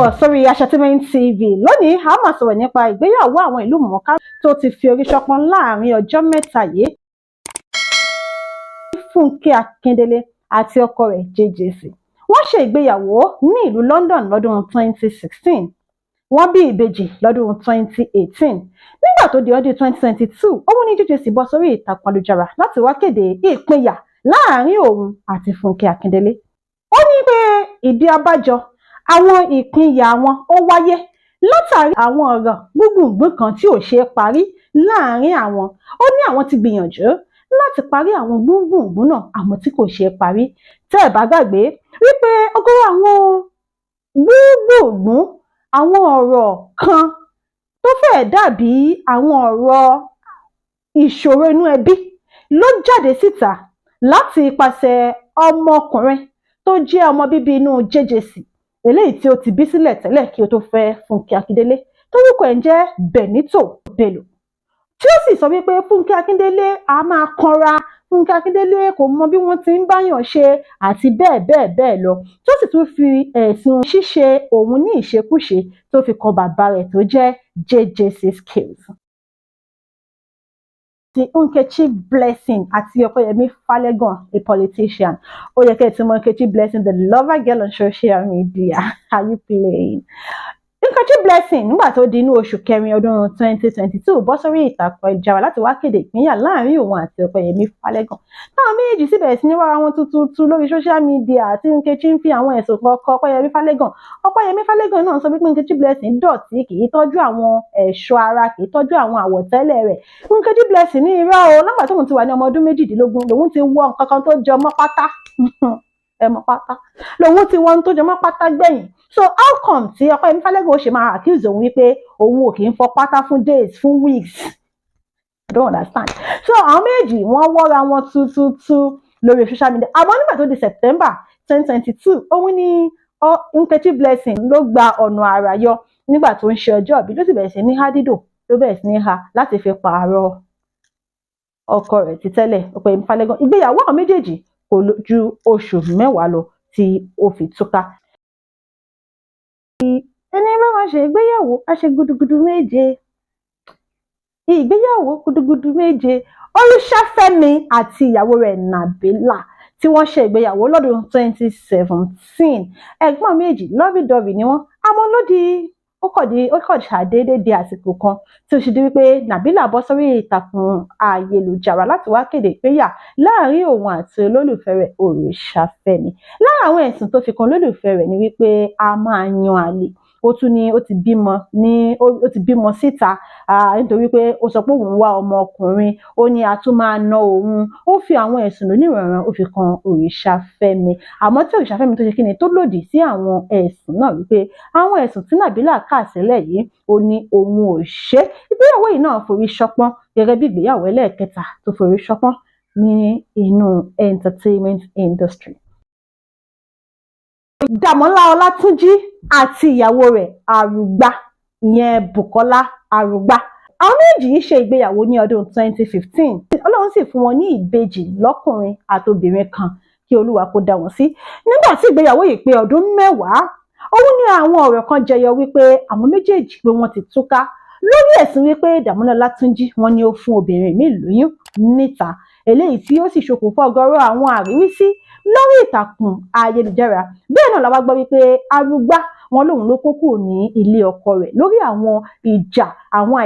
káàbọ̀ sórí Entertainment TV. Lónìí a máa sọ̀rọ̀ nípa ìgbéyàwó àwọn ìlú mọ̀ọ́ká tó ti fi orí ṣọpọ́n láàrin ọjọ́ mẹ́ta yìí. Fúnkẹ́ Akíndélé àti ọkọ rẹ̀ JJC. Wọ́n ṣe ìgbéyàwó ní ìlú London lọ́dún 2016. Wọ́n bí ìbejì lọ́dún 2018. Nígbà tó di ọdún 2022, òun ní JJC bọ́ sórí ìtàkùn ayélujára láti wá kéde ìpínyà láàrin òun àti Fúnkẹ́ Akíndélé. Ó ní pé ìdí abájọ àwọn ìpínyà wọn ó wáyé látàrí àwọn ọ̀rọ̀ gbùngbùn kan tí ò ṣeé parí láàrin àwọn. Ó ní àwọn ti gbìyànjú láti parí àwọn gbùngbùn náà àmọ́ tí kò ṣeé parí. Tẹ́ ẹ bá gbàgbé wípé ọ̀gọ̀rọ̀ àwọn gbùngbùn àwọn ọ̀rọ̀ kan tó fẹ́ẹ̀ dàbí àwọn ọ̀rọ̀ ìṣòro inú ẹbí ló jáde síta láti ipasẹ̀ ọmọkùnrin tó jẹ́ ọmọ bíbí inú JJC, eléyìí tí ó ti bí sílẹ̀ tẹ́lẹ̀ kí ó tó fẹ́ Fúnkẹ́ Akíndélé, torúkọ ẹ̀ ń jẹ́ Benito Bello, tí ó sì sọ wípé Fúnkẹ́ Akíndélé a máa kanra, Fúnkẹ́ Akíndélé kò mọ bí wọ́n ti ń báyàn ṣe àti bẹ́ẹ̀ bẹ́ẹ̀ bẹ́ẹ̀ lọ, tó sì tún fi ẹ̀sùn ṣíṣe òun ní ìṣekúṣe tó fi kan bàbá rẹ̀ tó jẹ́ JJC Skills. Ti Nkechi Blessing àti Ọpẹ́yẹmí Fálẹ́gàn, a politician. Ó yẹ kẹ́ ẹ ti mọ̀ Nkechi Blessing, the lover girl on social media. Are you playing? Nkechi Blessing nígbà tó di inú oṣù kẹrin ọdún 2022 bọ́ sórí ìtàkùn ayélujára láti wá kéde ìpínyà láàrin òun àti Ọpẹ́yẹmí Fálẹ́gàn. Táwọn méjèèjì sì bẹ̀rẹ̀ sí ní wára wọn tuntun lórí social media àti Nkechi ń fi àwọn ẹ̀sùn kan kọ Ọpẹ́yẹmí Fálẹ́gàn. Ọpẹ́yẹmí Fálẹ́gàn náà sọ pé Nkechi Blessing dọ̀tí, kì í tọ́jú àwọn ẹ̀ṣọ́ ara, kì í tọ́jú àwọn àwọ̀tẹ́lẹ̀ rẹ̀. Nkechi Blessing ní irọ́ o, nígbà tóun ti wà ní ọmọ ọdún 18 lòun ti wọ nǹkan kan tó jọ mọ́ pátá. Ẹmọ pátá lòun ti wọ́n tó jọ mọ́ pátá gbẹ̀yìn. So how come tí Ọpẹ́yẹmí Fálẹ́gàn ó ṣe máa accuse òun wípé òun ò kì í fọ pátá fún days, fún weeks? I don't understand. So àwọn méjì wọ́n wọ́ra wọn tútútú lórí social media. Àmọ́ nígbà tó di September 2022, òun ní Nkechi Blessing ló gba ọ̀nà àrà yọ nígbà tó ń ṣe ọjọ́ ìbí, ló sì bẹ̀rẹ̀ sí ní há dídò, ló bẹ̀rẹ̀ sí ní ha láti fi pààrọ̀ ọkọ rẹ̀ ti tẹ́lẹ̀, Ọpẹ́yẹmí Fálẹ́gàn. Ìgbéyàwó àwọn méjèèjì kò ju oṣù mẹ́wàá lọ tí ó fi túká. Ẹni bá máa ṣe ìgbéyàwó á ṣe gudugudu méje. Ìgbéyàwó gudugudu méje. Olúṣàfẹ́mi àti ìyàwó rẹ̀ Nàbílà tí wọ́n ṣe ìgbéyàwó lọ́dún 2017. Ẹ̀gbọ́n méjì lọ́bìdọ́bì ni wọ́n. Àmọ́ ó kọ̀ ṣàdédé di àsìkò kan tí ó ṣe di wípé Nàbílà bọ́ sórí ìtàkùn ayélujára láti wá kéde ìpínyà láàrin òun àti olólùfẹ́ rẹ̀ Olúṣàfẹ́mi. Lára àwọn ẹ̀sùn tó fi kan olólùfẹ́ rẹ̀ ni wípé a máa yan àlè. Ó tún ní ó ti bímọ síta nítorí pé ó sọ pé òun wá ọmọkùnrin. Ó ní a tún máa ná òun. Ó fi àwọn ẹ̀sùn lóníranran ó fi kan Olúṣàfẹ́mi. Àmọ́ tí Olúṣàfẹ́mi tó ṣe kíni tó lòdì sí àwọn ẹ̀sùn náà wípé àwọn ẹ̀sùn tí Nàbílà kà sílẹ̀ yìí ó ní òun ò ṣe. Ìgbéyàwó yìí náà forí ṣọpọ́n gẹ́gẹ́ bí ìgbéyàwó ẹlẹ́ẹ̀kẹta tó forí ṣọpọ́n ní inú entertainment industry. Dàmọ́lá Ọlátúnjí àti ìyàwó rẹ̀ Arugba, ìyẹn Bùkọ́lá Arugba. Àwọn méjì yìí ṣe ìgbéyàwó ní ọdún 2015. Ọlọ́run sì fún wọn ní ìbejì lọ́kùnrin àtobìnrin kan, kí Olúwa kó dá wọn sí. Nígbà tí ìgbéyàwó yìí pé ọdún 10, òun ní àwọn ọ̀rọ̀ kan jẹyọ wípé àwọn méjèèjì pé wọ́n ti túká lórí ẹ̀sùn wípé Dàmọ́lá Ọlátúnjí wọ́n ní ó fún obìnrin míì lóyún níta, eléyìí tí ó sì ṣokùnfà ọ̀gọ̀rọ̀ àwọn àríwísí lórí ìtàkùn ayélujára. Bẹ́ẹ̀ náà la wá gbọ́ wípé Arugba wọn lòun ló kó kúrò ní ilé ọkọ rẹ̀ lórí àwọn ìjà, àwọn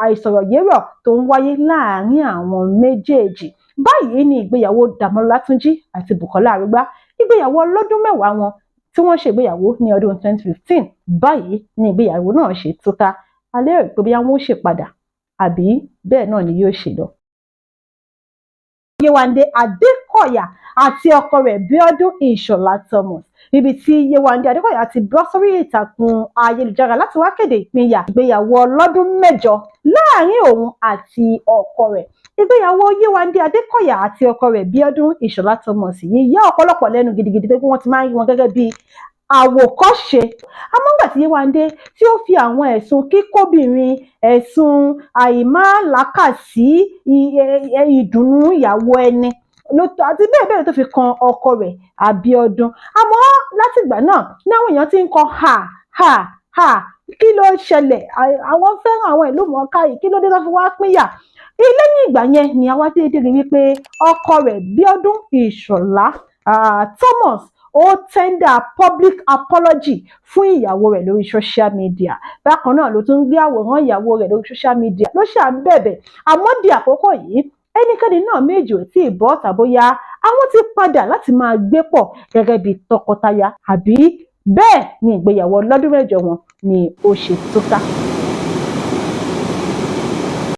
àìsọ̀rọ̀yérọ̀ tó ń wáyé láàárín àwọn méjèèjì. Báyìí ni ìgbéyàwó Dàmọ́lá Ọlátúnjí àti Bùkọ́lá Arugba, ìgbéyàwó ọlọ́dún 10 wọn tí wọ́n ṣe ìgbéyàwó ní ọdún 2015. Báyìí ni ìgbéyàwó náà ṣe túká. A lérò pé bóyá wọ́n ó ṣe padà àbí bẹ́ẹ̀ náà ni yóò ṣe lọ. Yéwándé Adékọ̀yà àti ọkọ rẹ̀ Bíọ́dún Ìṣọ̀lá Thomas, níbi tí Yéwándé Adékọ̀yà ti bọ́ sórí ìtàkùn ayélujára láti wá kéde ìpínyà ìgbéyàwó ọlọ́dún 7 láàrin òun àti ọkọ rẹ̀. Ìgbéyàwó Yéwándé Adékọ̀yà àti ọkọ rẹ̀ Bíọ́dún Ìṣọ̀lá Thomas yìí yà ọ̀pọ̀lọpọ̀ lẹ́nu gidigidi pé wọ́n ti máa ń rí wọn gẹ́gẹ́ bí àwòkọ́ṣe. Àmọ́ nígbà tí Yéwándé tí ó fi àwọn ẹ̀sùn kíkóbìnrin, ẹ̀sùn àìmálàákàsí ìdùnnú ìyàwó ẹni àti bẹ́ẹ̀ bẹ́ẹ̀ tó fi kan ọkọ rẹ̀ Abíọ́dún. Àmọ́ látìgbà náà ní àwọn èèyàn ti ń kọ kí ló ṣẹlẹ̀ àwọn fẹ́ràn àwọn ìlú mọ̀ọ́ká yìí kí ló dé tó fi wá pínyà. Lẹ́yìn ìgbà yẹn ni àwa déédéé rí wípé ọkọ rẹ̀ Bíọ́dún Ìṣọ̀lá Thomas ó tender public apology fún ìyàwó rẹ̀ lórí social media. Bákan náà ló tún gbé àwòrán ìyàwó rẹ̀ lórí social media ló ṣáà ń bẹ̀bẹ̀. Àmọ́ di àkókò yìí ẹnikẹ́ni náà méjì ò tí ì bọ́ tàbóyá àwọn ti padà láti máa gbé pọ̀ gẹ́gẹ́ bí tọkọtaya àbí bẹ́ẹ̀ ni ìgbéyàwó ọlọ́dún mẹ́jọ wọn ni ó ṣe túká.